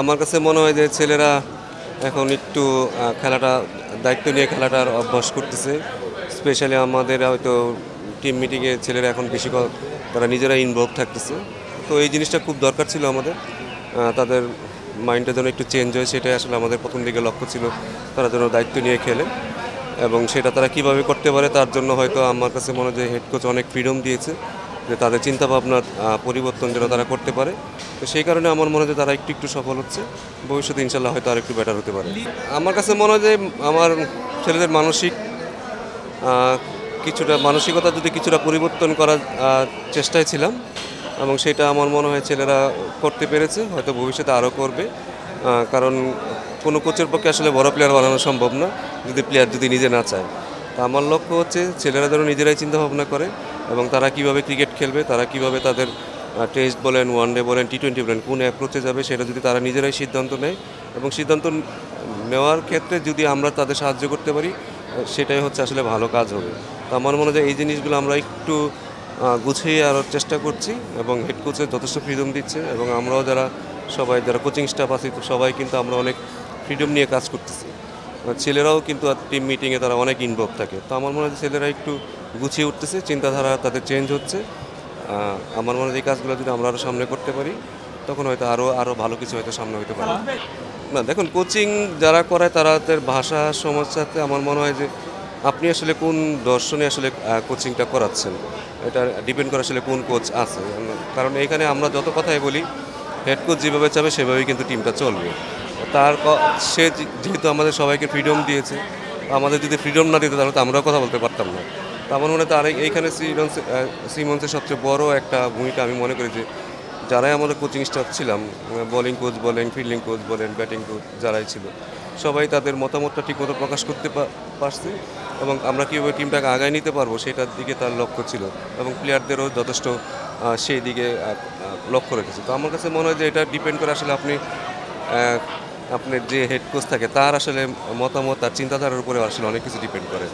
আমার কাছে মনে হয় যে ছেলেরা এখন একটু খেলাটা দায়িত্ব নিয়ে খেলাটার অভ্যাস করতেছে। স্পেশালি আমাদের হয়তো টিম মিটিংয়ে ছেলেরা এখন বেশি তারা নিজেরা ইনভলভ থাকতেছে। তো এই জিনিসটা খুব দরকার ছিল আমাদের। তাদের মাইন্ডটা যেন একটু চেঞ্জ হয়, সেটাই আসলে আমাদের প্রথম দিকে লক্ষ্য ছিল। তারা যেন দায়িত্ব নিয়ে খেলে এবং সেটা তারা কিভাবে করতে পারে তার জন্য হয়তো আমার কাছে মনে হয় যে হেড কোচ অনেক ফ্রিডম দিয়েছে যে তাদের চিন্তাভাবনার পরিবর্তন যেন তারা করতে পারে। তো সেই কারণে আমার মনে হয় যে তারা একটু একটু সফল হচ্ছে। ভবিষ্যতে ইনশাল্লাহ হয়তো আর একটু বেটার হতে পারে। আমার কাছে মনে হয় যে আমার ছেলেদের মানসিক কিছুটা মানসিকতা যদি কিছুটা পরিবর্তন করার চেষ্টায় ছিলাম এবং সেটা আমার মনে হয় ছেলেরা করতে পেরেছে, হয়তো ভবিষ্যতে আরও করবে। কারণ কোনো কোচের পক্ষে আসলে বড় প্লেয়ার বানানো সম্ভব না যদি প্লেয়ার যদি নিজে না চায়। তো আমার লক্ষ্য হচ্ছে ছেলেরা যেন নিজেরাই চিন্তা ভাবনা করে এবং তারা কিভাবে ক্রিকেট খেলবে, তারা কিভাবে তাদের টেস্ট বলেন, ওয়ানডে বলেন, টি-20 বলেন কোন অ্যাপ্রোচে যাবে সেটা যদি তারা নিজেরাই সিদ্ধান্ত নেয় এবং সিদ্ধান্ত নেওয়ার ক্ষেত্রে যদি আমরা তাদের সাহায্য করতে পারি সেটাই হচ্ছে আসলে ভালো কাজ হবে। তো আমার মনে হয় এই জিনিসগুলো আমরা একটু গুছিয়ে আরও চেষ্টা করছি এবং হেড কোচের যথেষ্ট ফ্রিডম দিচ্ছে এবং আমরাও যারা কোচিং স্টাফ আছি তো সবাই কিন্তু আমরা অনেক ফ্রিডম নিয়ে কাজ করতেছি। ছেলেরাও কিন্তু টিম মিটিংয়ে তারা অনেক ইনভলভ থাকে। তো আমার মনে হয় ছেলেরা একটু গুছিয়ে উঠতেছে, চিন্তাধারা তাদের চেঞ্জ হচ্ছে। আমার মনে হয় এই কাজগুলো যদি আমরা আরও সামনে করতে পারি তখন হয়তো আরও ভালো কিছু হয়তো সামনে হতে পারে। না দেখুন, কোচিং যারা করায় তাদের ভাষা সমস্যাতে আমার মনে হয় যে আপনি আসলে কোন দর্শনে আসলে কোচিংটা করাচ্ছেন এটা ডিপেন্ড করে আসলে কোন কোচ আছে। কারণ এখানে আমরা যত কথাই বলি হেড কোচ যেভাবে চাবে সেভাবেই কিন্তু টিমটা চলবে। সে যেহেতু আমাদের সবাইকে ফ্রিডম দিয়েছে, আমাদের যদি ফ্রিডম না দিত তাহলে তো আমরাও কথা বলতে পারতাম না। তো আমার মনে হয় তার এইখানে সিমন্সের সবচেয়ে বড় একটা ভূমিকা আমি মনে করি যে যারাই আমাদের কোচিং স্টাফ ছিলাম, বোলিং কোচ বলেন, ফিল্ডিং কোচ বলেন, ব্যাটিং কোচ যারাই ছিল সবাই তাদের মতামতটা ঠিকমতো প্রকাশ করতে পারছে এবং আমরা কীভাবে টিমটাকে আগায় নিতে পারবো সেটার দিকে তার লক্ষ্য ছিল এবং প্লেয়ারদেরও যথেষ্ট সেই দিকে লক্ষ্য রেখেছে। তো আমার কাছে মনে হয় যে এটা ডিপেন্ড করে আসলে আপনার যে হেড কোচ থাকে তার আসলে মতামত আর চিন্তাধারার উপরে আসলে অনেক কিছু ডিপেন্ড করে।